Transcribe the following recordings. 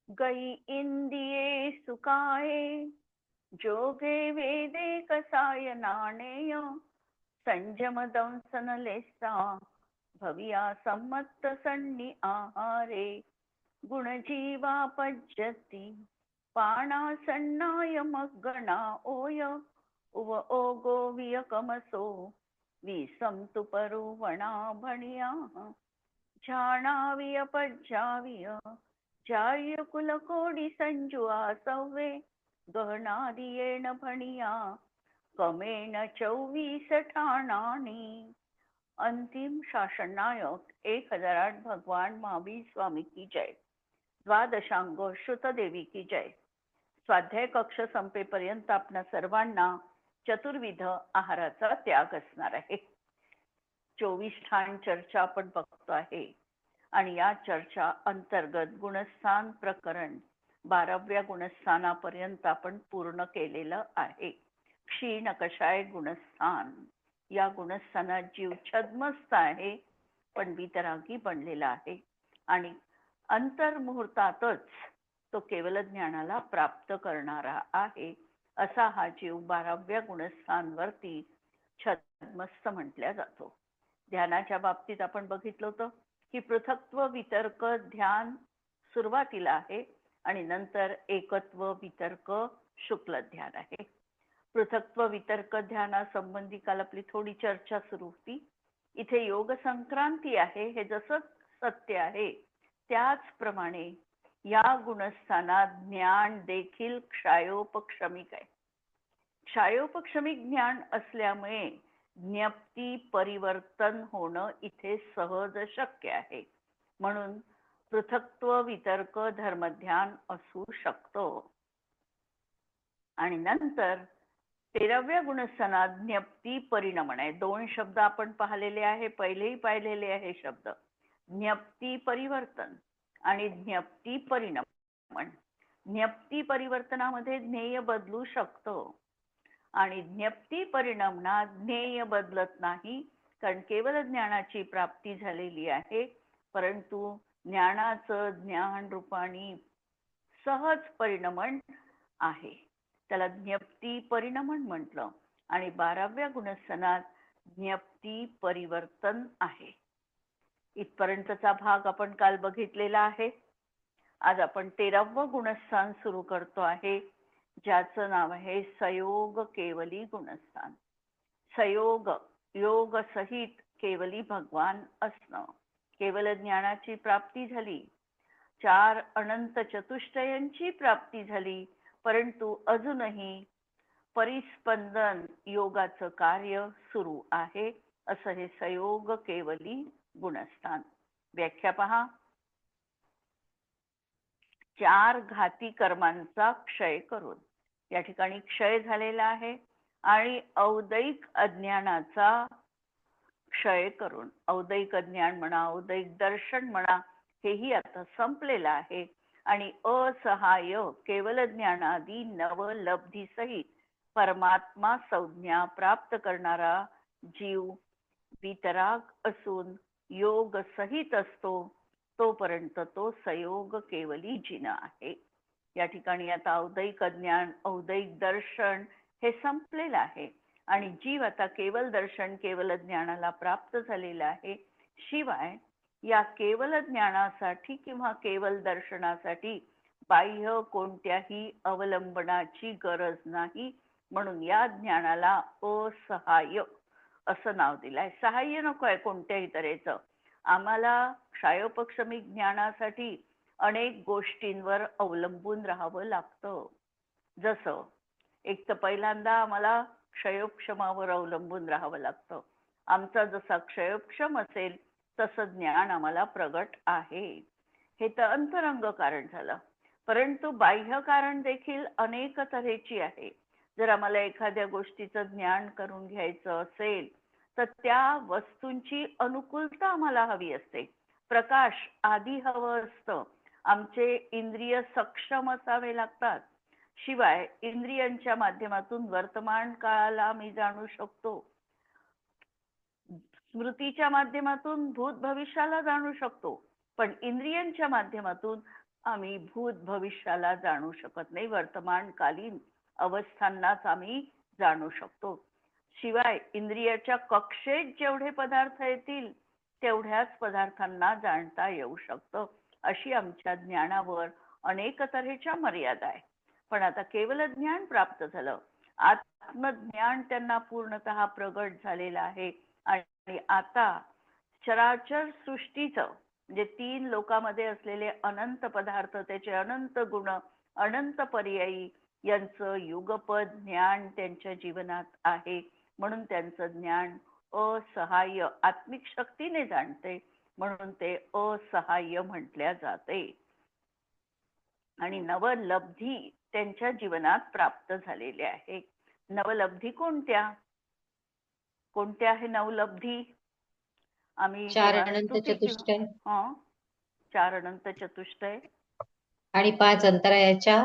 गई इंदिये सुकाये जोगे वेदे कसाय नाणेय संयम दंसन लेसा भविया सम्मत सन्नी आहारे गुणजीवा पज्यती पाणा सन्नाय मग्गणा ओय उव ओगो वियकमसो विसंतु परुवणा भणिया झाणाविय पज्जाविय जार्य कुलकोडी संजुआ सव्वे गहनादियेण भणिया कमेण 24 ठाणानी. अंतिम शासन नायक 1008 भगवान महावीर स्वामी की जय. द्वादशांग श्रुतदेवी की जय. स्वाध्याय कक्ष संपेपर्यंत आपणा सर्वांना चतुर्विध आहाराचा त्याग असणार आहे. 24 ठाण चर्चा आपण बघतो आहे आणि या चर्चा अंतर्गत गुणस्थान प्रकरण 12व्या गुणस्थानापर्यंत आपण पूर्ण केलेलं आहे. क्षीण कषाय गुणस्थान या गुणस्थानात जीव छद्मस्त आहे पण वितरागी बनलेला आहे आणि अंतर्मुहूर्तातच तो केवल ज्ञानाला प्राप्त करणारा आहे. असा हा जीव 12व्या गुणस्थानवरती छद्मस्त म्हटल्या जातो. ध्यानाच्या बाबतीत आपण बघितलं होतं की पृथक्त्व वितर्क ध्यान सुरुवातीला आहे आणि नंतर एकत्व वितर्क शुक्ल ध्यान आहे. पृथक्त्व वितर्क ध्यानासंबंधी काल आपली थोडी चर्चा सुरू होती. इथे योग संक्रांती आहे हे जसं सत्य आहे त्याचप्रमाणे या गुणस्थानात ज्ञान देखील क्षायोपक्षमिक आहे. क्षायोपक्षमिक ज्ञान असल्यामुळे ज्ञप्ती परिवर्तन होणं इथे सहज शक्य आहे. म्हणून पृथक्त्व वितर्क धर्मध्यान असू शकतो. आणि नंतर 13व्या गुणस्थानात ज्ञप्ती परिणमन आहे. 2 शब्द आपण पाहिलेले आहे. पहिलेही पाहिलेले आहे शब्द ज्ञप्ती परिवर्तन आणि ज्ञप्ती परिणमन. ज्ञप्ती परिवर्तनामध्ये ज्ञेय बदलू शकतो आणि ज्ञप्ती परिणमनात ज्ञेय बदलत नाही कारण केवळ ज्ञानाची प्राप्ती झालेली आहे. परंतु ज्ञानाचं ज्ञान रूपाने सहज परिणमन आहे त्याला ज्ञप्ती परिणमन म्हटलं. आणि 12व्या गुणस्थानात ज्ञप्ती परिवर्तन आहे. इथपर्यंतचा भाग आपण काल बघितलेला आहे. आज आपण 13वं गुणस्थान सुरू करतो आहे ज्याचं नाव आहे सयोग केवली गुणस्थान. सयोग योग सहित केवली भगवान असणं. केवल ज्ञानाची प्राप्ती झाली, 4 अनंत चतुष्टयांची प्राप्ती झाली, परंतु अजूनही परिस्पंदन योगाचं कार्य सुरू आहे. असं हे सयोग केवली गुणस्थान. व्याख्या पहा. 4 घाती कर्मांचा क्षय करून या ठिकाणी क्षय झालेला आहे आणि औदैक अज्ञानाचा क्षय करून औदैक अज्ञान म्हणा औदैक दर्शन म्हणा हेही आता संपलेलं आहे आणि असहाय्य केवल ज्ञानादी नवलब्धी सहित परमात्मा संज्ञा प्राप्त करणारा जीव वितराग असून योग सहित असतो तोपर्यंत तो सयोग केवली जिन आहे. या ठिकाणी आता औदैक अज्ञान औदैक दर्शन हे संपलेलं आहे आणि जीव आता केवल दर्शन केवल ज्ञानाला प्राप्त झालेला आहे. शिवाय या केवल ज्ञानासाठी किंवा केवल दर्शनासाठी बाह्य कोणत्याही अवलंबनाची गरज नाही. म्हणून या ज्ञानाला असहाय्य असं नाव दिलंय. सहाय्य नको आहे कोणत्याही तऱ्हेचं. आम्हाला क्षायोपक्षमिक ज्ञानासाठी अनेक गोष्टींवर अवलंबून राहावं लागतं. जसं एक तर पहिल्यांदा आम्हाला क्षयोपक्षमावर अवलंबून राहावं लागतं. आमचा जसा क्षयोपक्षम असेल तसं ज्ञान आम्हाला प्रगट आहे. हे तर अंतरंग कारण झालं. परंतु बाह्य कारण देखील अनेक तऱ्हेची आहे. जर आम्हाला एखाद्या गोष्टीचं ज्ञान करून घ्यायचं असेल तर त्या वस्तूंची अनुकूलता आम्हाला हवी असते. प्रकाश आधी हवं असतं. आमचे इंद्रिय सक्षम असावे लागतात. शिवाय इंद्रियांच्या माध्यमातून वर्तमान काळाला आम्ही जाणू शकतो. स्मृतीच्या माध्यमातून भूत भविष्याला जाणू शकतो. पण इंद्रियांच्या माध्यमातून आम्ही भूत भविष्याला जाणू शकत नाही, वर्तमानकालीन अवस्थांनाच आम्ही जाणू शकतो. शिवाय इंद्रियाच्या कक्षेत जेवढे पदार्थ येतील तेवढ्याच पदार्थांना जाणता येऊ शकतं. अशी आमच्या ज्ञानावर अनेक तऱ्हेच्या मर्यादा आहे. पण आता केवल ज्ञान प्राप्त झालं, आत्मज्ञान त्यांना पूर्णतः प्रगट झालेलं आहे आणि आता चराचर सृष्टीचं म्हणजे 3 लोकामध्ये असलेले अनंत पदार्थ, त्याचे अनंत गुण, अनंत पर्यायी यांचं युगपद ज्ञान त्यांच्या जीवनात आहे. म्हणून त्यांचं ज्ञान असहाय्य आत्मिक शक्तीने जाणते, म्हणून ते असहाय्य म्हटल्या जाते. आणि नवलब्धी त्यांच्या जीवनात प्राप्त झालेले आहे. नवलब्धी कोणत्या कोणत्या आहे नवलब्धी? आम्ही 4 जेव्हा अनंत स्तुती चतुष्टय किंवा 4 अनंत चतुष्टय आणि 5 अंतरायाच्या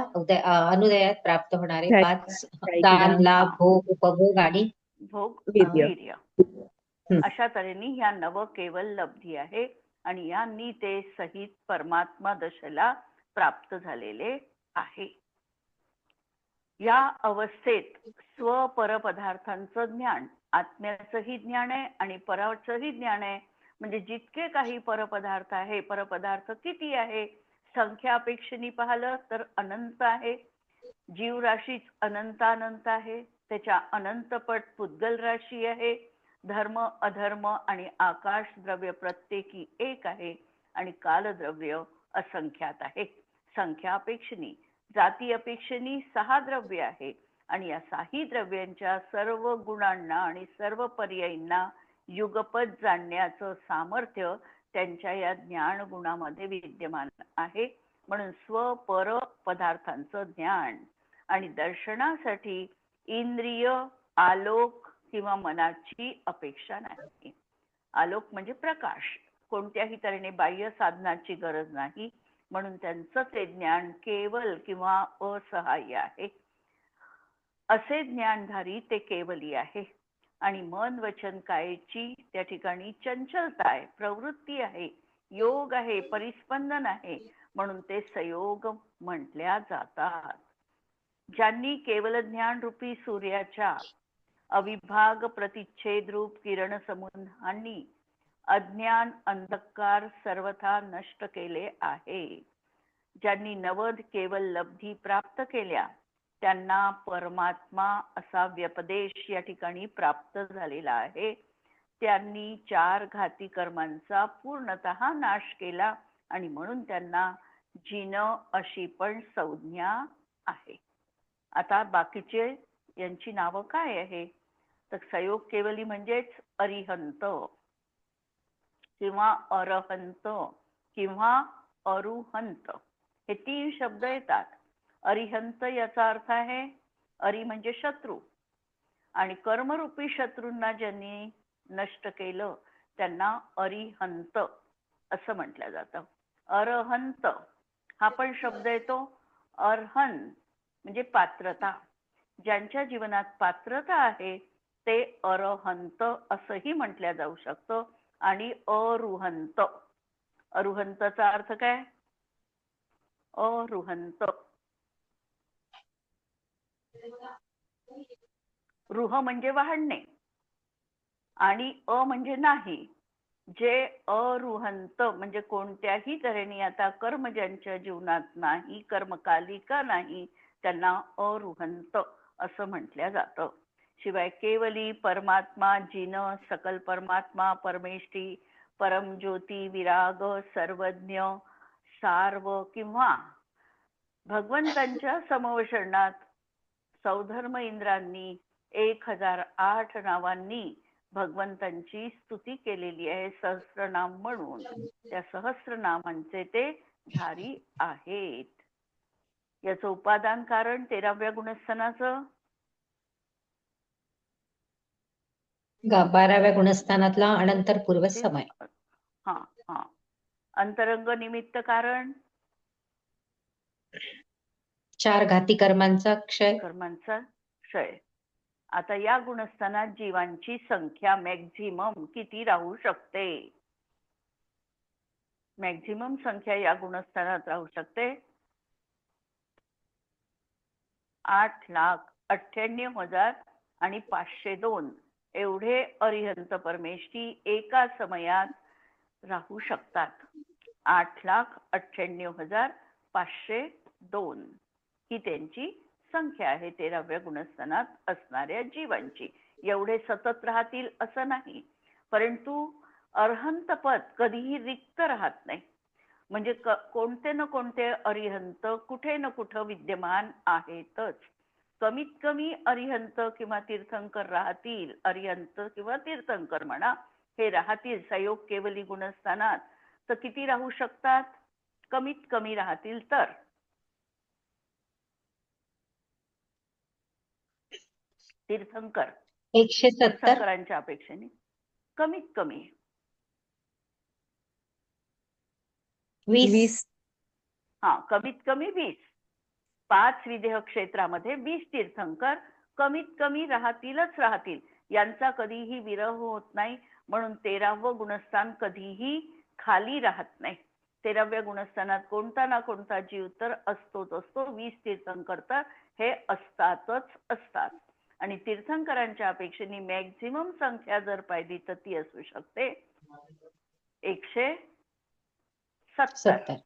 अनुदयात प्राप्त होणारे 5 दान, लाभ, हा भोग, उपभोग आणि भोग वीर्य. वीर्य अशा तऱ्हेने ह्या नव केवल लब्धी आहे आणि यांनी ते सहित परमात्मा दशेला प्राप्त झालेले आहे. या अवस्थेत स्वपर पदार्थांचं ज्ञान, आत्म्याचंही ज्ञान आहे आणि पराचंही ज्ञान आहे. म्हणजे जितके काही परपदार्थ आहे, परपदार्थ किती आहे संख्यापेक्षेने पाहिलं तर अनंत आहे. जीवराशीच अनंतानंत आहे, त्याच्या अनंतपट पुद्गल राशी आहे. धर्म अधर्म आणि आकाश द्रव्य प्रत्येकी एक आहे आणि कालद्रव्य असंख्यात आहे. संख्यापेक्षेने जाती अपेक्षेने 6 द्रव्य आहे आणि या 6 द्रव्यांच्या सर्व गुणांना आणि सर्व पर्यायींना युगपद जाणण्याचं सामर्थ्य त्यांच्या या ज्ञान गुणामध्ये विद्यमान आहे. म्हणून स्वपर पदार्थांचं ज्ञान आणि दर्शनासाठी इंद्रिय, आलोक किंवा मनाची अपेक्षा नाही. आलोक म्हणजे प्रकाश, कोणत्याही तऱ्हेने बाह्य साधनाची गरज नाही. म्हणून त्यांचं ते ज्ञान केवल किंवा असहाय्य आहे. असे ज्ञानधारी ते केवली आहे. आणि मन वचन कायेची त्या ठिकाणी चंचलता आहे, प्रवृत्ती आहे, योग आहे, परिस्पंदन आहे, म्हणून ते संयोग म्हटल्या जातात. ज्यांनी केवल ज्ञान रूपी सूर्याच्या अविभाग प्रतिच्छेद रूप किरण समूहांनी अज्ञान अंधकार सर्वथा नष्ट केले आहे, ज्यांनी नवद केवल लब्धी प्राप्त केल्या त्यांना परमात्मा असा व्यपदेश या ठिकाणी प्राप्त झालेला आहे. त्यांनी 4 घाती कर्मांचा पूर्णतः नाश केला आणि म्हणून त्यांना जिन अशी पण संज्ञा आहे. आता बाकीचे यांची नावं काय आहे तर संयोग केवली म्हणजेच अरिहंत किंवा अरहंत किंवा अरुहंत हे 3 शब्द येतात. अरिहंत याचा अर्थ आहे अरि म्हणजे शत्रू आणि कर्मरूपी शत्रूंना ज्यांनी नष्ट केलं त्यांना अरिहंत असं म्हटलं जातं. अरहंत हा पण शब्द येतो. अर्हन म्हणजे पात्रता, ज्यांच्या जीवनात पात्रता आहे ते अरहंत असंही म्हटलं जाऊ शकतं. आणि अरुहंत, अरुहंतचा अर्थ काय? अरुहंत, रुह म्हणजे वाढणे आणि अ म्हणजे नाही. जे अरुहंत म्हणजे कोणत्याही तऱ्हेने आता कर्म ज्यांच्या जीवनात नाही, कर्मकाली का नाही, त्यांना अरुहंत असं म्हटलं जातं. शिवाय केवली, परमात्मा, जिन, सकल परमात्मा, परमेष्ठी, परम ज्योती, विराग, सर्वज्ञ, सार्व किंवा भगवंतांच्या समवशरणात सौधर्म इंद्रांनी 1008 नावांनी भगवंतांची स्तुती केलेली आहे सहस्रनाम म्हणून. त्या सहस्रनामांचे ते धारी आहेत. याचं उपादान कारण 13व्या गुणस्थानाचं 12व्या गुणस्थानातला अनंतर पूर्व समय. हा हा. अंतरंग निमित्त कारण 4 घाती कर्मांचा क्षय. कर्मांचा क्षय. आता या गुणस्थानात जीवांची संख्या मॅक्झिमम किती राहू शकते? मॅक्झिमम संख्या या गुणस्थानात राहू शकते 8,98,502 एवढे अरिहंत परमेष्ठी एका समयात राहू शकतात. 8,98,502 ही त्यांची संख्या आहे 13व्या गुणस्थानात असणाऱ्या जीवांची. एवढे सतत राहतील असं नाही, परंतु अरहंत पद कधीही रिक्त राहत नाही. म्हणजे कोणते न कोणते अरिहंत कुठे न कुठं विद्यमान आहेतच. कमीत कमी अरिहंत किंवा तीर्थंकर राहतील, अरिहंत किंवा तीर्थंकर म्हणा, हे राहतील संयोग केवली गुणस्थानात. तर किती राहू शकतात? कमीत कमी राहतील तर तीर्थंकर 170. तीर्थंकरांच्या अपेक्षेने कमीत कमी 20. कमीत कमी 20. 5 विदेह क्षेत्रामध्ये 20 तीर्थंकर कमीत कमी राहतीलच राहतील. यांचा कधीही विरह होत नाही, म्हणून 13वं गुणस्थान कधीही खाली राहत नाही. 13व्या गुणस्थानात कोणता ना कोणता जीव तर असतोच असतो. 20 तीर्थंकर तर हे असतातच असतात. आणि तीर्थंकरांच्या अपेक्षेने मॅक्झिमम संख्या जर पाहिली तर ती असू शकते 170.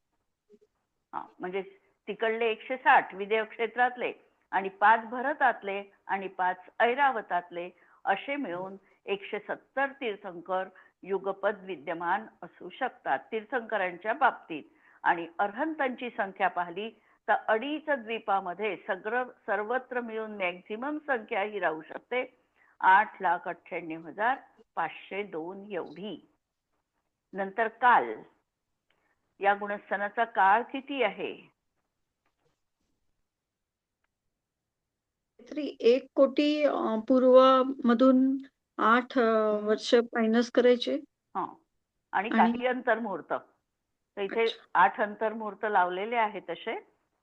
म्हणजे तिकडले 160 विदेह क्षेत्रातले आणि 5 भरतातले आणि 5 ऐरावतातले असे मिळून 170 तीर्थंकर युगपद विद्यमान असू शकतात तीर्थंकरांच्या बाबतीत. आणि अरहंतांची संख्या पाहिली तर अडीच द्वीपामध्ये सर्वत्र मिळून मॅक्झिमम संख्या ही राहू शकते 8,98,502 एवढी. नंतर काल, या गुणस्थानाचा काळ किती आहे? 1 कोटी पूर्व मधून 8 वर्ष मायनस करायचे. आणि काही अंतर्मुहूर्त. तर इथे 8 अंतर्मुहूर्त लावलेले आहेत तसे.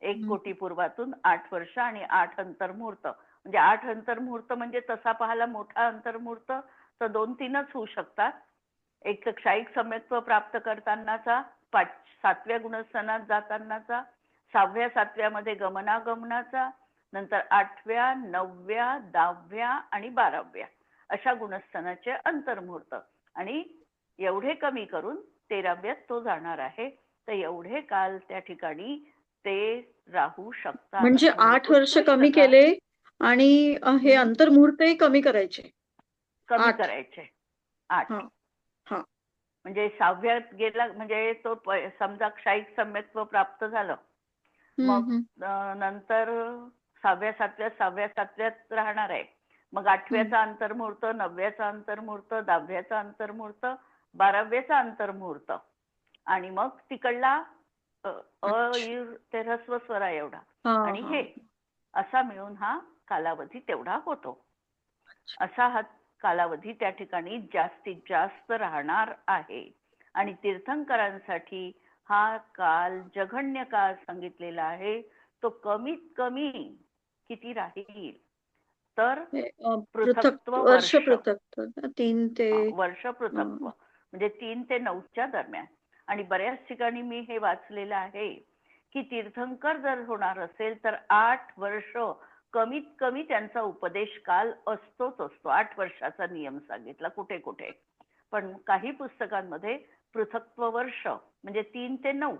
1 कोटी पूर्वातून 8 वर्ष आणि 8 अंतर्मुहूर्त. म्हणजे 8 अंतर्मुहूर्त म्हणजे तसा पाहायला मोठा अंतर्मुहूर्त तर 2-3च होऊ शकतात. एक क्षायिक सम्यक्त्व प्राप्त करतानाचा, 7व्या गुणस्थानात जातानाचा, 6व्या 7व्यामध्ये गमनागमनाचा, नंतर 8व्या 9व्या 10व्या आणि 12व्या अशा गुणस्थानाचे अंतर्मुहूर्त. आणि एवढे कमी करून 13व्यात तो जाणार आहे. तर एवढे काल त्या ठिकाणी ते राहू शकतात. म्हणजे 8 वर्ष कमी केले आणि हे अंतर्मुहूर्तही कमी करायचे. कमी करायचे 8. म्हणजे 6व्यात गेला म्हणजे तो समजा क्षायिक सम्यक्त्व प्राप्त झालं, मग नंतर 6व्या 7व्यात राहणार आहे. मग 8व्याचा अंतर्मुहूर्त, 9व्याचा अंतर्मुहूर्त, 10व्याचा अंतर्मुहूर्त, 12व्याचा अंतर्मुहूर्त आणि मग तिकडला ते ह्रस्व स्वरा एवढा आणि हे असा मिळून हा कालावधी तेवढा होतो. असा हा कालावधी त्या ठिकाणी जास्तीत जास्त राहणार आहे. आणि तीर्थंकरांसाठी हा काल जघन्य काळ सांगितलेला आहे. तो कमीत कमी किती राहील तर पृथक्त्व वर्ष, 3 ते वर्ष पृथक्त्व म्हणजे 3 ते 9च्या दरम्यान. आणि बऱ्याच ठिकाणी मी हे वाचलेलं आहे की तीर्थंकर जर होणार असेल तर 8 वर्ष कमीत कमी त्यांचा उपदेश काल असतोच असतो. 8 वर्षाचा नियम सांगितला कुठे कुठे. पण काही पुस्तकांमध्ये पृथक्त्व वर्ष म्हणजे 3 ते 9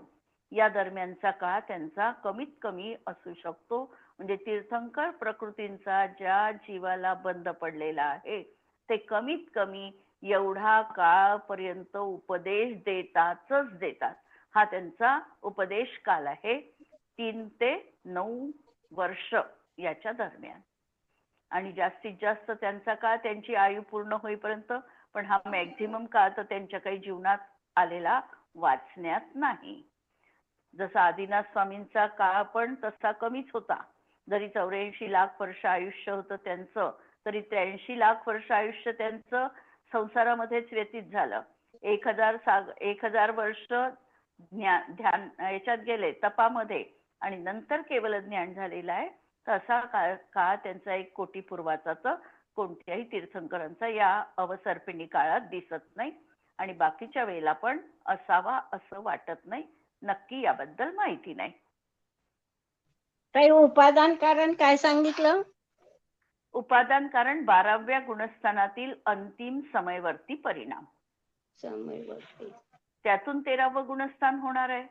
या दरम्यानचा काळ त्यांचा कमीत कमी असू शकतो. म्हणजे तीर्थंकर प्रकृतींचा ज्या जीवाला बंद पडलेला आहे ते कमीत कमी एवढा काळपर्यंत उपदेश देतात. हा त्यांचा उपदेश काल आहे 3 ते 9 वर्ष याच्या दरम्यान. आणि जास्तीत जास्त त्यांचा काळ त्यांची आयु पूर्ण होईपर्यंत. पण हा मॅक्झिमम काळ तर त्यांच्या काही जीवनात आलेला वाचण्यात नाही. जसा आदिनाथ स्वामींचा काळ पण तसा कमीच होता. जरी 84 लाख वर्ष आयुष्य होतं त्यांचं, तरी 83 लाख वर्ष आयुष्य त्यांचं संसारामध्येच व्यतीत झालं. 1000 वर्ष ध्यान याच्यात गेले तपामध्ये आणि नंतर केवळ ज्ञान झालेलं आहे. तर असा काळ त्यांचा 1 कोटी पूर्वाचा तर कोणत्याही तीर्थंकरांचा या अवसर्पिणी काळात दिसत नाही. आणि बाकीच्या वेळेला पण असावा असं वाटत नाही. नक्की याबद्दल माहिती नाही. काही उपादान कारण काय सांगितलं? उपादान कारण 12व्या गुणस्थानातील अंतिम समयवर्ती परिणाम, समयवर्ती. त्यातून 13वं गुणस्थान होणार आहे.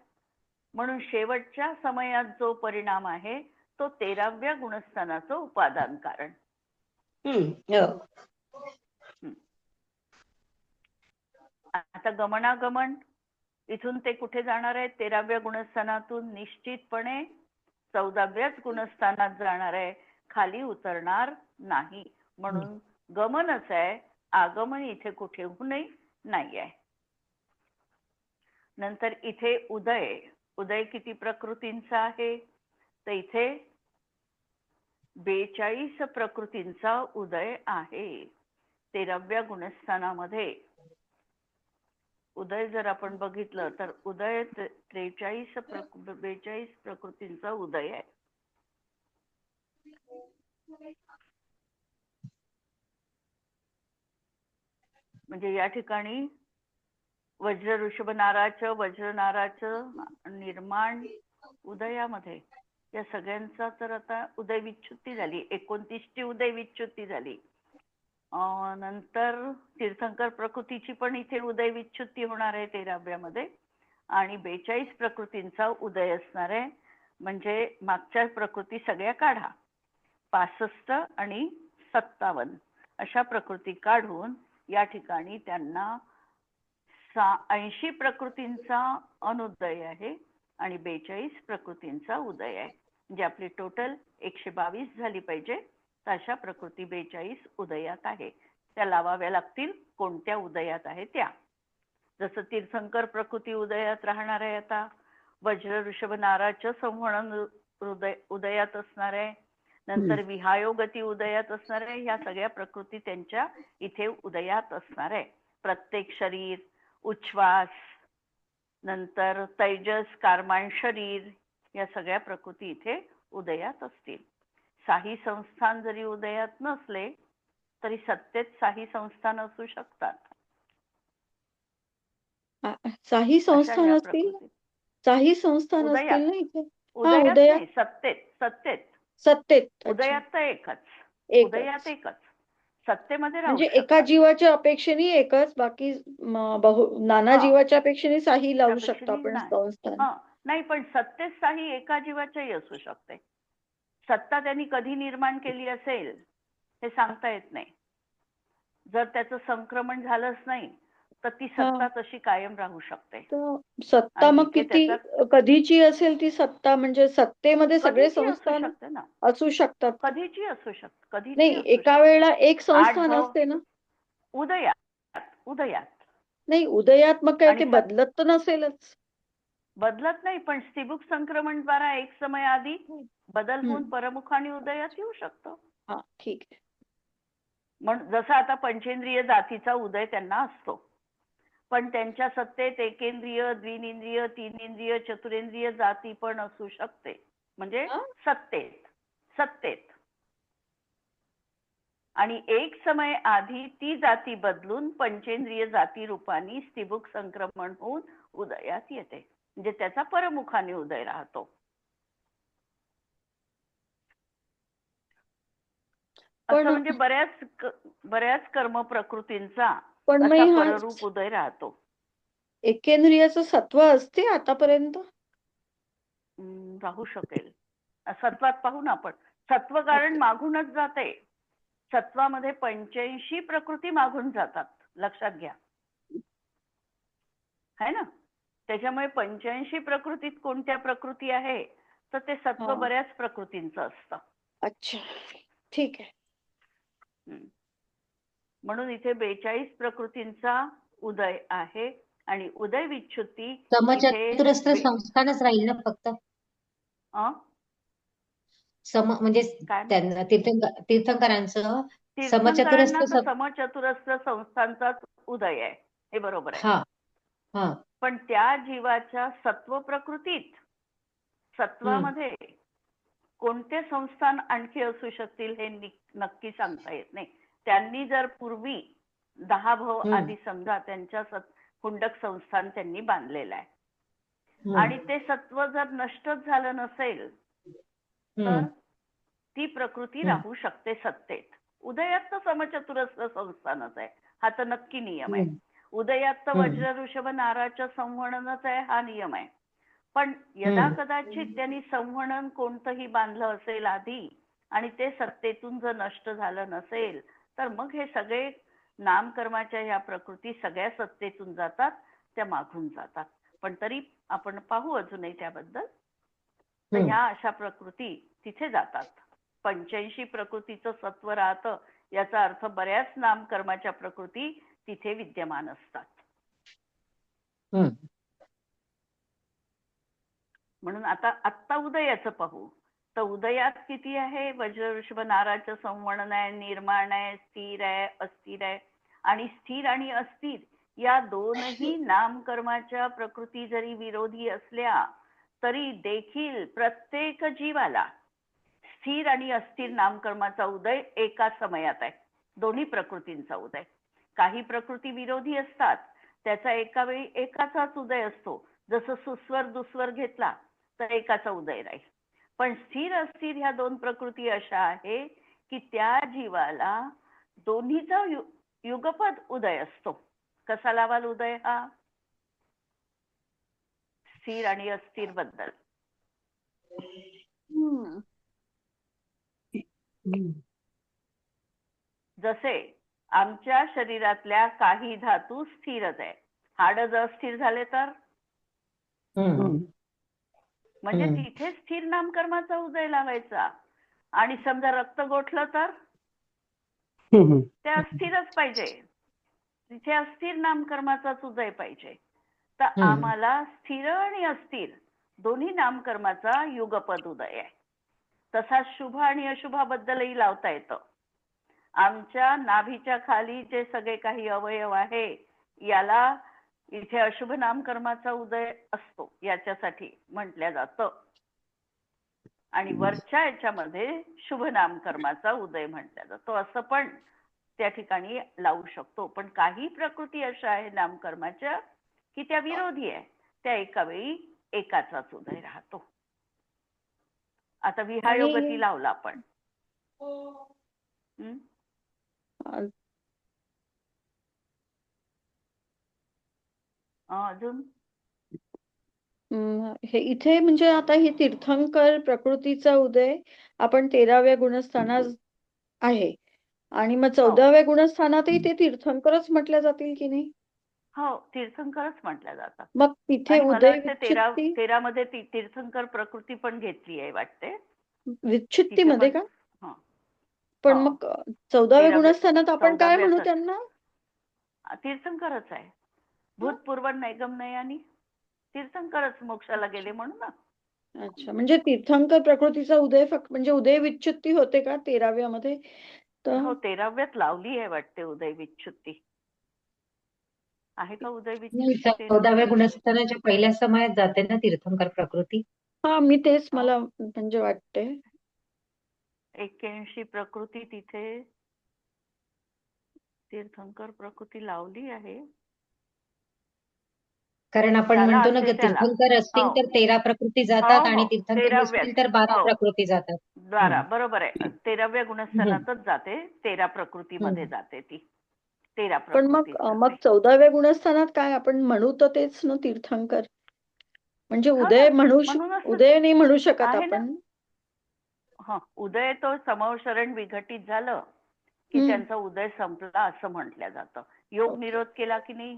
म्हणून शेवटच्या समयात जो परिणाम आहे तो 13व्या गुणस्थानाचं उपादान कारण. हो. आता गमनागमन, इथून ते कुठे जाणार आहे? 13व्या गुणस्थानातून निश्चितपणे 14व्याच गुणस्थानात जाणार आहे, खाली उतरणार नाही. म्हणून गमनच आहे, आगमन इथे कुठेहूनही नाही आहे. नंतर इथे उदय, उदय किती प्रकृतींचा आहे? तर इथे 42 प्रकृतींचा उदय आहे 13व्या गुणस्थानामध्ये. उदय जर आपण बघितलं तर उदय 42 प्रकृतींचा उदय आहे. म्हणजे या ठिकाणी वज्र ऋषभ नाराचं, वज्र नाराचं निर्माण उदयामध्ये, या सगळ्यांचा तर आता उदय विच्छुत्ती झाली, 29ची उदय विच्छुत्ती झाली. नंतर तीर्थंकर प्रकृतीची पण इथे उदय विच्छुत्ती होणार आहे 13व्यामध्ये, आणि 42 प्रकृतींचा उदय असणार आहे. म्हणजे मागच्या प्रकृती सगळ्या काढा, 65 आणि 57 अशा प्रकृती काढून या ठिकाणी त्यांना 80 प्रकृतींचा अनुदय आहे आणि 42 प्रकृतींचा उदय आहे. म्हणजे आपली टोटल 122 झाली पाहिजे. अशा प्रकृती 42 उदयात आहे. त्या लावाव्या लागतील. कोणत्या उदयात आहे त्या? जसं तीर्थंकर प्रकृती उदयात राहणार आहे, आता वज्र ऋषभ नाराचं संवहन उदयात असणार आहे, नंतर विहायोगती उदयात असणार आहे. ह्या सगळ्या प्रकृती त्यांच्या इथे उदयात असणार आहे. प्रत्येक शरीर, उच्छ्वास, नंतर तैजस, कारमान शरीर, या सगळ्या प्रकृती इथे उदयात असतील. साही संस्थान जरी उदयात नसले तरी सत्तेत साही संस्थान असू शकतात. साही संस्थान अशा असतील, प्रकृती साही संस्थान उदयात, असतील ना इथे. उदयात उदयात नाही, सत्तेत. सत्तेत सत्तेत. अच्छा, उदयात तर एकच, उदयात एकच. एकच, सत्तेमध्ये राहू म्हणजे एका शकतात. जीवाच्या अपेक्षेने एकच, बाकी नाना जीवाच्या अपेक्षेने साही लावू शकतो आपण संस्थान. नाही, पण सत्तेत साही एका जीवाच्याही असू शकते. सत्ता त्यांनी कधी निर्माण केली असेल हे सांगता येत नाही. जर त्याचं संक्रमण झालंच नाही तर ती सत्ता तशी कायम राहू शकते. तर सत्ता मग किती कधीची असेल ती सत्ता? म्हणजे सत्तेमध्ये सगळे संस्थान असू शकतात, कधीची असू शकते, कधीची नाही एका वेळेला एक संस्थान असते ना. उदयात, उदयात नाही, उदयात मग काय ते बदलत तर नसेलच? बदलत नाही, पण स्थिभूक संक्रमण द्वारा एक समय आधी बदल होऊन परमुखाने उदयात येऊ शकतो. हा, ठीक आहे. म्हणून जसं आता पंचेंद्रिय जातीचा उदय त्यांना असतो, पण त्यांच्या सत्तेत एकेंद्रिय, द्विनेंद्रिय, तीनेंद्रिय, चतुरेंद्रिय जाती पण असू शकते. म्हणजे सत्तेत, सत्तेत, आणि एक समय आधी ती जाती बदलून पंचेंद्रिय जाती रूपाने स्थिभूक संक्रमण होऊन उदयात येते. म्हणजे त्याचा परमुखाने उदय राहतो. असं म्हणजे बऱ्याच कर्म प्रकृतींचा असा पररूप उदय राहतो. एकेंद्रियाचं सत्व असते आतापर्यंत? राहू शकेल. सत्वात पाहू ना आपण. सत्व कारण मागूनच जाते. सत्वामध्ये 85 प्रकृती मागून जातात, लक्षात घ्या, है ना. त्याच्यामुळे 85 प्रकृतीत कोणत्या प्रकृती आहे तर ते सत्व बऱ्याच प्रकृतींचं असतं. अच्छा, ठीक आहे. म्हणून इथे 42 प्रकृतींचा उदय आहे आणि उदय विच्छुत्ती समचतुरस्र संस्थानच राहील ना फक्त. म्हणजे त्यांना तीर्थंकरांचं समचतुरस्र संस्थांचा उदय आहे, हे बरोबर आहे. पण त्या जीवाच्या सत्व प्रकृतीत, सत्वामध्ये कोणते संस्थान आणखी असू शकतील हे नक्की सांगता येत नाही. त्यांनी जर पूर्वी 10 भव आधी समजा त्यांच्या हुंडक संस्थान त्यांनी बांधलेलं आहे. हम्म. आणि ते सत्व जर नष्टच झालं नसेल तर हम्म. ती प्रकृती हम्म. राहू शकते सत्तेत. उदयात तर समचतुरस्र संस्थानच आहे, हा तर नक्की नियम आहे. हम्म. उदयात तर हम्म. वज्र ऋषभ नाराचं संवहनच आहे, हा नियम आहे. पण यदा कदाचित त्यांनी संवहन कोणतंही बांधलं असेल आधी आणि ते सत्तेतून जर नष्ट झालं नसेल तर मग हे सगळे नामकर्माच्या ह्या प्रकृती सगळ्या सत्तेतून जातात, त्या मागून जातात. पण तरी आपण पाहू अजूनही त्याबद्दल. तर ह्या अशा प्रकृती तिथे जातात. 85 प्रकृतीचं सत्व राहतं, याचा अर्थ बऱ्याच नामकर्माच्या प्रकृती तिथे विद्यमान असतात. हम्म. म्हणून आत्ता उदयाचं पाहू. तर उदयात किती आहे? वज्र ऋषभ नाराचं संवहन आहे, निर्माण आहे, स्थिर आहे, अस्थिर आहे. आणि स्थिर आणि अस्थिर या दोनही नामकर्माच्या प्रकृती जरी विरोधी असल्या तरी देखील प्रत्येक जीवाला स्थिर आणि अस्थिर नामकर्माचा उदय एका समयात आहे. दोन्ही प्रकृतींचा उदय. काही प्रकृती विरोधी असतात, त्याचा एका वेळी एकाचाच उदय असतो. जसं सुस्वर दुस्वर घेतला तर एकाचा उदय राहील. पण स्थिर अस्थिर ह्या दोन प्रकृती अशा आहे की त्या जीवाला दोन्हीचा युगपद उदय असतो. कसा लावाल उदय हा? स्थिर आणि अस्थिर बद्दल. जसे आमच्या शरीरातल्या काही धातू स्थिरच आहे. हाड जर स्थिर झाले तर म्हणजे तिथे स्थिर नामकर्माचा उदय लावायचा. आणि समजा रक्त गोठलं तर ते अस्थिरच पाहिजे, तिथे अस्थिर नामकर्माचाच उदय पाहिजे. तर आम्हाला स्थिर आणि अस्थिर दोन्ही नामकर्माचा युगपद उदय आहे. तसा शुभ आणि अशुभाबद्दलही लावता येतं. आमच्या नाभीच्या खाली जे सगळे काही अवयव आहे याला इथे अशुभ नामकर्माचा उदय असतो, याच्यासाठी म्हटलं जातं. आणि वरच्या याच्यामध्ये शुभ नामकर्माचा उदय म्हटलं जातो, असं पण त्या ठिकाणी लावू शकतो. पण काही प्रकृती अशा आहे नामकर्माच्या की त्या विरोधी आहे, त्या एका वेळी एकाचाच उदय राहतो. आता विहायोगती लावला आपण. अजून हे इथे म्हणजे आता ही तीर्थंकर प्रकृतीचा उदय आपण 13व्या गुणस्थानात आहे आणि मग 14व्या गुणस्थानातही ते तीर्थंकरच म्हटल्या जातील की नाही? हो, तीर्थंकरच म्हटल्या जातात. मग तिथे उदय विच्छित्ती 13 मध्ये तीर्थंकर प्रकृती पण घेतली आहे वाटते. विच्छित्तीमध्ये का? पण मग 14व्या गुणस्थानात आपण काय म्हणू त्यांना? तीर्थंकरच आहे. भूतपूर्व नैगमनयानी तीर्थंकरच मोक्षाला गेले म्हणून ना. अच्छा, म्हणजे तीर्थंकर प्रकृतीचा उदय फक्त म्हणजे उदय विच्छित्ती होते का 13व्या मध्ये? हो, 13व्यात लावली आहे वाटते उदय विच्छित्ती. आहे का उदय विच्छित्ती? 14व्या गुणस्थानाच्या पहिल्या समयात जाते ना तीर्थंकर प्रकृती. हा, मी तेच मला म्हणजे वाटते. 81 प्रकृती तिथे तीर्थंकर प्रकृती लावली आहे. कारण आपण म्हणतो ना की तीर्थंकर असतील तर 13 प्रकृती जातात आणि तीर्थंकर नसतील तर 12 प्रकृती जातात. 12, बरोबर आहे. 13व्या गुणस्थानातच जाते, 13 प्रकृतीमध्ये जाते ती. 13 पण प्रकृती. मग 14व्या गुणस्थानात काय आपण म्हणू तर तेच ना तीर्थंकर. म्हणजे उदय उदय नाही म्हणू शकत आपण. उदय तो समवशरण विघटित झालं की त्यांचा उदय संपला असं म्हटलं जातं. योग निरोध केला की नाही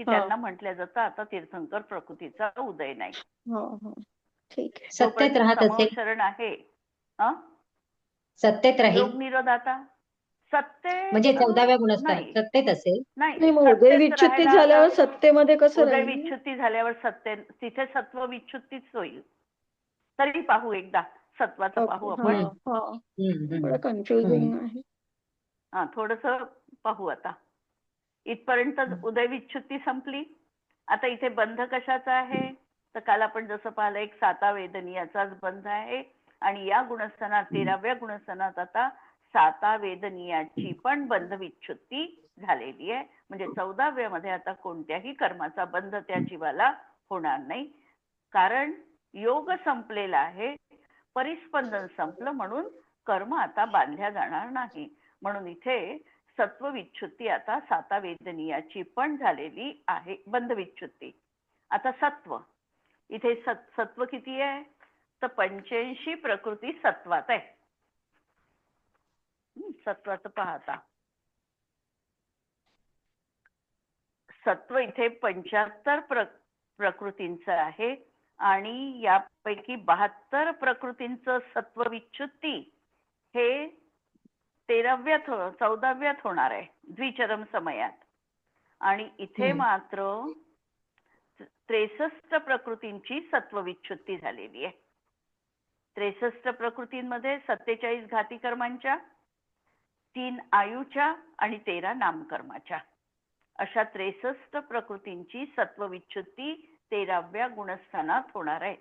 की त्यांना म्हटलं जातं आता तीर्थंकर प्रकृतीचा उदय नाही. ठीक आहे. सत्तेत राहत असेल. समवशरण आहे. सत्तेत राहील. योग निरोध आता सत्तेत म्हणजे 14व्या गुणस्थानात सत्तेत असेल. नाही, उदय विच्छित्ती झाल्यावर सत्तेमध्ये कसं उदय राहील? विच्छित्ती झाल्यावर तिथे सत्व विच्छित्तीच होईल. तरी पाहू एकदा सत्वाचं पाहू आपण. बरं कन्फ्युजिंग आहे. थोडंसं पाहू आता. इथपर्यंत उदय विच्छित्ती संपली. आता इथे बंध कशाचा आहे? तर काल आपण जसं पाहिलं एक 7 वेदनीयाचाच बंध आहे आणि या गुणस्थानात 13व्या गुणस्थानात आता साता वेदनीयाची पण बंधविच्छुत्ती झालेली आहे. म्हणजे 14व्या मध्ये आता कोणत्याही कर्माचा बंध त्या जीवाला होणार नाही, कारण योग संपलेला आहे, परिस्पंदन संपलं, म्हणून कर्म आता बांधल्या जाणार नाही. म्हणून इथे सत्वविच्छुत्ती आता साता वेदनीयाची पण झालेली आहे, बंधविच्छुत्ती. आता सत्व, इथे सत्व किती आहे तर 85 प्रकृती सत्वात आहे. सत्वाचं पाहता सत्व इथे 75 प्रकृतींचं आहे आणि यापैकी 72 प्रकृतींचं सत्वविच्छुत्ती हे 14व्यात होणार आहे, द्विचरम समयात. आणि इथे मात्र 63 प्रकृतींची सत्वविच्छुत्ती झालेली आहे. 63 प्रकृतींमध्ये 47 घाती कर्मांच्या, 3 आयुच्या आणि 13 नामकर्माच्या, अशा 63 प्रकृतींची सत्वविच्छुत्ती 13व्या गुणस्थानात होणार आहे.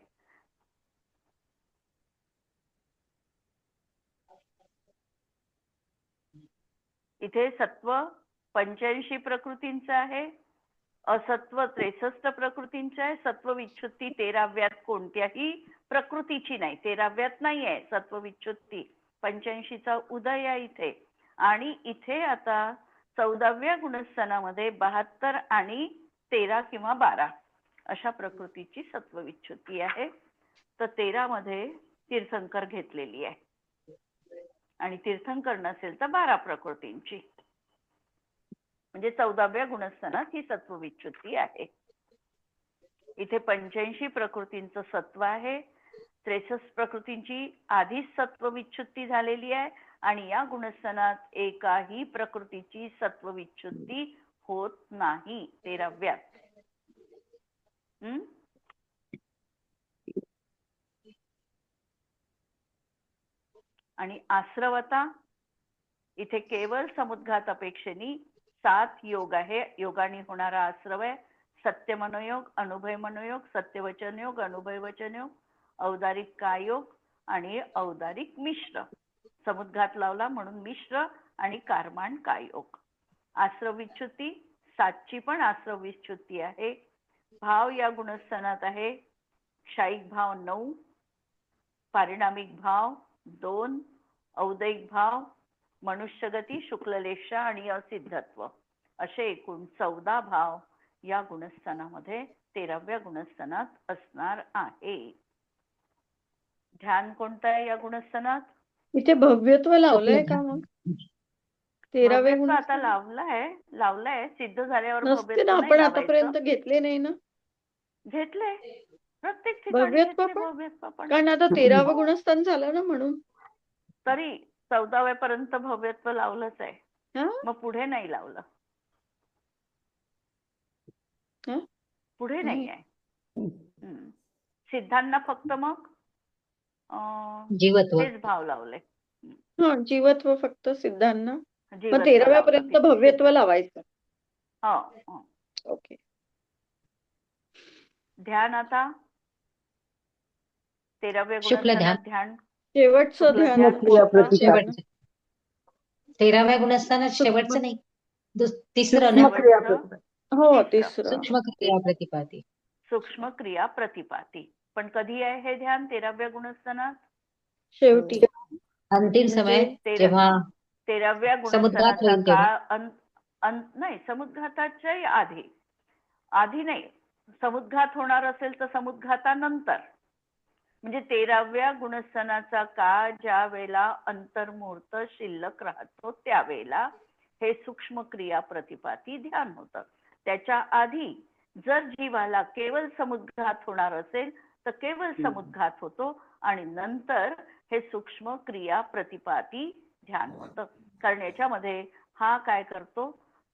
इथे सत्व 85 प्रकृतींचं आहे, असत्व 63 प्रकृतींचं आहे, सत्वविच्छुत्ती 13व्यात कोणत्याही प्रकृतीची नाही, 13व्यात नाही आहे सत्वविच्छुत्ती, 85चा उदय आहे इथे. आणि इथे आता 14व्या गुणस्थानामध्ये 72 आणि 13 किंवा 12 अशा प्रकृतीची सत्वविच्छुत्ती आहे. तर 13 मध्ये तीर्थंकर घेतलेली आहे आणि तीर्थंकर नसेल तर 12 प्रकृतींची, म्हणजे 14व्या गुणस्थानात ही सत्वविच्छुत्ती आहे. इथे 85 प्रकृतींचं सत्व आहे, 63 प्रकृतींची आधीच सत्वविच्छुत्ती झालेली आहे आणि या गुणस्थानात एकाही प्रकृतीची सत्वविच्छुत्ती होत नाही 13व्यात. आणि आश्रवता, इथे केवळ समुद्घात अपेक्षेने 7 योग आहे, योगाने होणारा आश्रव आहे. सत्य मनोयोग, अनुभय मनोयोग, सत्यवचन योग, अनुभय वचन योग, औदारिक कायोग आणि औदारिक मिश्र. समुद्घात लावला म्हणून मिश्र आणि कारमान कायोग. आश्रव विच्छुत्ती 7ची पण आश्रव विच्छुत्ती आहे. भाव या गुणस्थानात आहे, क्षायिक भाव 9, पारिणामिक भाव 2, औदैक भाव, मनुष्यगती, शुक्ललेशा आणि असिद्धत्व असे एकूण 14 भाव या गुणस्थानामध्ये 13व्या गुणस्थानात असणार आहे. ध्यान कोणतं आहे या गुणस्थानात? इथे भव्यत्व लावलंय का मग? 13व्या भव्यत्व आता गुणस्थानात लावलंय, सिद्ध झाल्यावर नसते भव्यत्व ना, नाही आपण लावायचं. आतापर्यंत घेतले नाही ना घेतले, प्रत्येक ठिकाणी भव्यत्व घेतले पण, भव्यत्व पण. कारण आता 13वं गुणस्थान झालं ना, म्हणून तरी 14व्या पर्यंत भव्यत्व लावलंच आहे, हा मग पुढे नाही लावलं, हा? पुढे नाही आहे. सिद्धांना फक्त मग जीवत्व. तेच भाव लावले. हा, जीवत्व फक्त सिद्धांना, मग जीवत्व 13व्या लावलं पर्यंत तिथे भव्यत्व सिद्ध. लावायचं. हो. ओके. ध्यान आता 13व्या शुक्ल ध्यान. गुणस्थानात ध्यान, शेवटचं शुक्ल ध्यान ध्यान कोणतं? शेवटचं 13व्या गुणस्थानात शेवटचं नाही, तिसरं ना, शेवटचं हो, तिसरं. तिसरं. सूक्ष्म क्रिया प्रतिपाती. सूक्ष्म क्रिया प्रतिपाती. पण कधी आहे हे ध्यान 13व्या गुणस्थानात? शेवटी अंतिम समय, म्हणजे जेव्हा 13व्या समुद्घात गुणस्थानाचा होईल तेव्हा. काळ नाही, समुद्घाताच्याही आधी नाही, समुद्घात होणार असेल तर समुद्घातानंतर, म्हणजे 13व्या गुणस्थानाचा काळ ज्या वेळेला अंतर्मुहूर्त शिल्लक राहतो त्यावेळेला हे सूक्ष्म क्रिया प्रतिपाती ध्यान होतं. त्याच्या आधी जर जीवाला केवळ समुद्घात होणार असेल तर केवळ समुद्घात होतो आणि नंतर हे सूक्ष्म क्रिया प्रतिपाती ध्यान होतं. कारण याच्यामध्ये हा काय करतो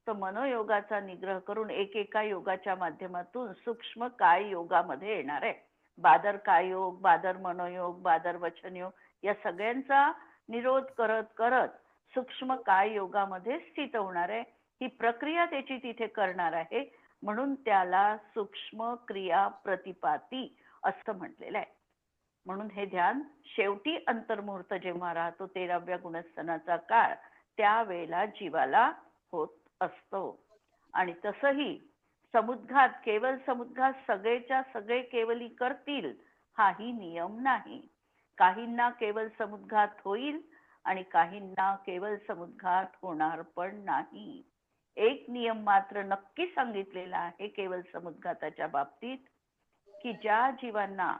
तर मनोयोगाचा निग्रह करून एकेका योगाच्या माध्यमातून सूक्ष्म काय योगामध्ये येणार आहे. बादर काय योग, बादर मनोयोग, बादर वचन योग या सगळ्यांचा निरोध करत करत सूक्ष्म काय योगामध्ये स्थित होणार आहे. ही प्रक्रिया त्याची तिथे करणार आहे, म्हणून त्याला सूक्ष्म क्रिया प्रतिपाती असं म्हटलेलं आहे. म्हणून हे ध्यान शेवटी अंतर्मुहूर्त जेव्हा राहतो 13व्या गुणस्थानाचा काळ, त्यावेळेला जीवाला होत असतो. आणि तसही समुद्घात, केवल समुद्घात सगळेच्या सगळे केवली करतील हाही नियम नाही. काहींना केवल समुद्घात होईल आणि काहींना केवल समुद्घात होणार पण नाही. एक नियम मात्र नक्की सांगितलेला आहे केवल समुद्घाताच्या बाबतीत, की ज्या जीवांना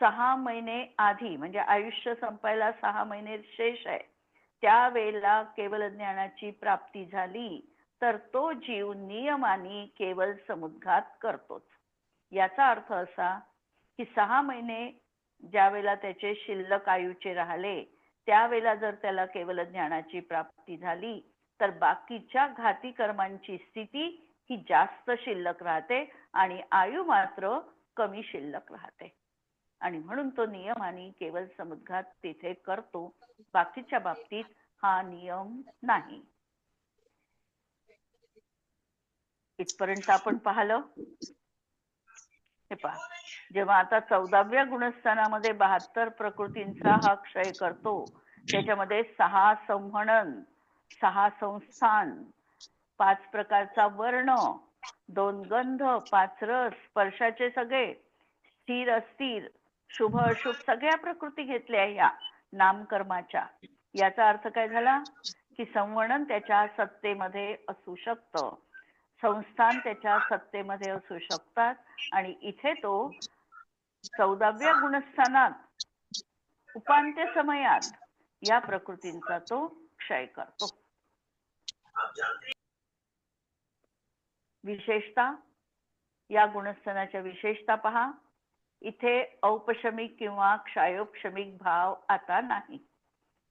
6 महिने आधी, म्हणजे आयुष्य संपायला 6 महिने शेष आहे, त्यावेळेला केवल ज्ञानाची प्राप्ती झाली तर तो जीव नियमाने केवल समुद्घात करतोच. याचा अर्थ असा की 6 महिने ज्या वेळेला त्याचे शिल्लक आयुचे राहिले, त्यावेळेला जर त्याला केवल ज्ञानाची प्राप्ती झाली तर बाकीच्या घाती कर्मांची स्थिती ही जास्त शिल्लक राहते आणि आयु मात्र कमी शिल्लक राहते. आणि म्हणून तो नियमाने केवल समुद्घात तिथे करतो. बाकीच्या बाबतीत हा नियम नाही. इथपर्यंत आपण पाहिलं. हे पहा, जेव्हा आता 14व्या गुणस्थानामध्ये 72 प्रकृतींचा हा क्षय करतो, त्याच्यामध्ये 6 संहनन, 6 संस्थान, 5 प्रकारचा वर्ण, 2 गंध, 5 रस, स्पर्शाचे सगळे, स्थिर अस्थिर, शुभ अशुभ सगळ्या प्रकृती घेतल्या ह्या नामकर्माच्या. याचा अर्थ काय झाला की संवर्णन त्याच्या सत्तेमध्ये असू शकतं, संस्थान त्याच्या सत्तेमध्ये असू शकतात, आणि इथे तो 14व्या गुणस्थानात उपांत्य समयात या प्रकृतींचा तो क्षय करतो. विशेषता, या गुणस्थानाच्या विशेषता पहा. इथे औपशमिक किंवा क्षयोपशमिक भाव आता नाही.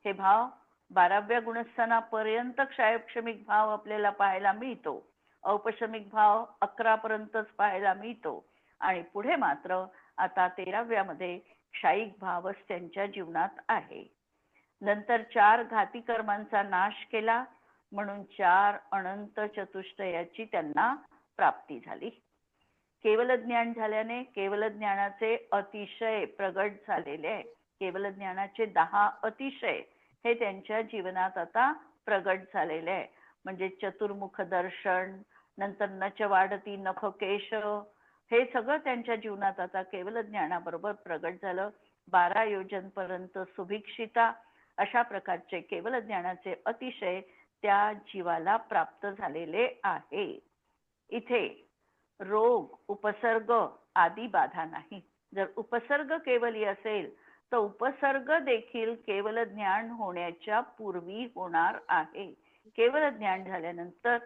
हे भाव 12व्या गुणस्थानापर्यंत क्षयोपशमिक भाव आपल्याला पाहायला मिळतो. औपशमिक भाव 11 पर्यंतच पाहायला मिळतो आणि पुढे मात्र आता 13व्या मध्ये क्षयिक भावच त्यांच्या जीवनात आहे. नंतर 4 घाती कर्मांचा नाश केला म्हणून 4 अनंत चतुष्टयाची त्यांना प्राप्ती झाली. केवल ज्ञान झाल्याने केवल ज्ञानाचे अतिशय प्रगट झालेले आहे. केवल ज्ञानाचे 10 अतिशय हे त्यांच्या जीवनात आता प्रगट झालेले आहे. म्हणजे चतुर्मुख दर्शन, नंतर नच वाढती नख केश, हे सगळं त्यांच्या जीवनात आता केवल ज्ञानाबरोबर प्रगट झालं. 12 योजन पर्यंत सुभिक्षिता, अशा प्रकारचे केवल ज्ञानाचे अतिशय त्या जीवाला प्राप्त झालेले आहे. इथे रोग, उपसर्ग आदी बाधा नाही. जर उपसर्ग केवली असेल तर उपसर्ग देखील केवल ज्ञान होण्याच्या पूर्वी होणार आहे. केवल ज्ञान झाल्यानंतर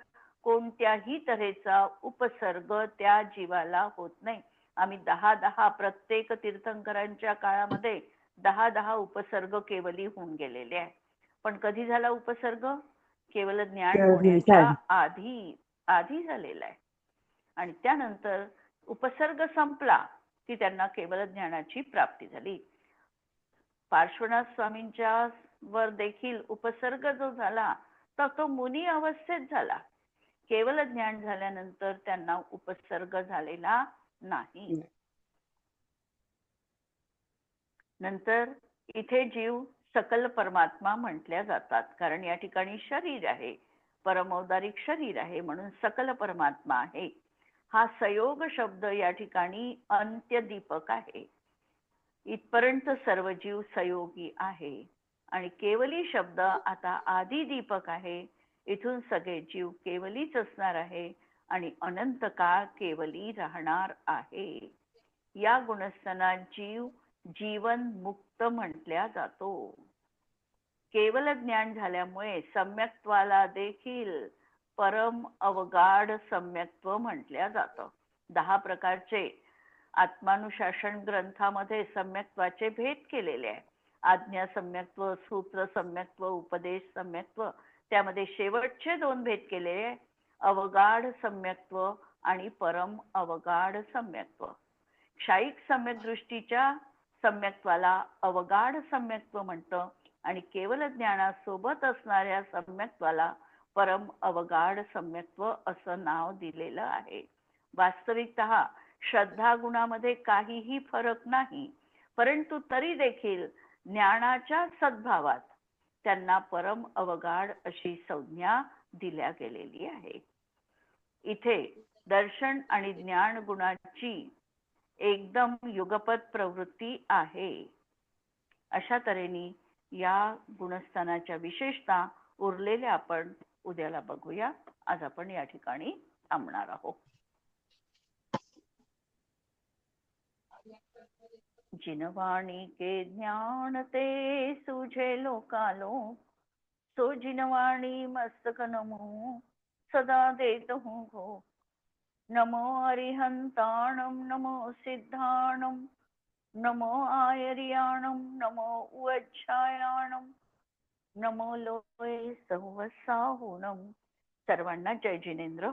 कोणत्याही तऱ्हेचा उपसर्ग त्या जीवाला होत नाही. आम्ही 10 प्रत्येक तीर्थंकरांच्या काळामध्ये 10 उपसर्ग केवली होऊन गेलेले आहे. पण कधी झाला उपसर्ग? केवल ज्ञान होण्याच्या आधी झालेला आहे. आणि त्यानंतर उपसर्ग संपला की त्यांना केवल ज्ञानाची प्राप्ती झाली. पार्श्वनाथ स्वामींच्या वर देखील उपसर्ग जो झाला तर तो मुनी अवस्थेत झाला. केवल ज्ञान झाल्यानंतर त्यांना उपसर्ग झालेला नाही. नंतर इथे जीव सकल परमात्मा म्हटल्या जातात, कारण या ठिकाणी शरीर आहे, परमौदारिक शरीर आहे, म्हणून सकल परमात्मा आहे. हा सयोग शब्द या ठिकाणी अंत्यदीपक आहे. इथपर्यंत सर्व जीव सयोगी आहे. आणि केवली शब्द आता आधी दीपक आहे. इथून सगळे जीव केवलीच असणार आहे आणि अनंत काळ केवली राहणार आहे. या गुणस्थानात जीव जीवन मुक्त म्हटल्या जातो. केवल ज्ञान झाल्यामुळे सम्यक्त्वाला देखील परम अवगाढ सम्यक्त्व म्हटल्या जातं. 10 प्रकारचे आत्मानुशासन ग्रंथामध्ये सम्यक्त्वाचे भेद केलेले आहे. आज्ञा सम्यक्त्व, सूत्र सम्यक्त्व, उपदेश सम्यक्त्व, त्यामध्ये शेवटचे 2 भेद केलेले आहे, अवगाढ सम्यक्त्व आणि परम अवगाढ सम्यक्त्व. क्षयिक सम्यक दृष्टीच्या सम्यक्त्वाला अवगाढ सम्यक्त्व म्हणतं आणि केवल ज्ञानासोबत असणाऱ्या सम्यक्त्वाला परम अवगाढ सम्यक्त्व असं नाव दिलेलं आहे. वास्तविकतः श्रद्धा गुणामध्ये काहीही फरक नाही. परंतु तरी देखील ज्ञानाच्या सद्भावात त्यांना परम अवगाढ अशी संज्ञा दिल्या गेलेली आहे. इथे दर्शन आणि ज्ञान गुणाची एकदम युगपत प्रवृत्ती आहे. अशा तऱ्हेने या गुणस्थानाच्या विशेषता उरलेल्या आपण उद्याला बघूया. आज आपण या ठिकाणी थांबणार आहोत. जिनवाणी के ज्ञान ते सुझे लोकालो, सो जिनवाणी मस्तक नमो सदा देत हूँ गो. नमो अरिहंताणम नमो सिद्धाणम नमो आयर्याणम नमो उच्छायाणम नमो लोये संवसाहुणम. सर्वांना जय जिनेंद्र.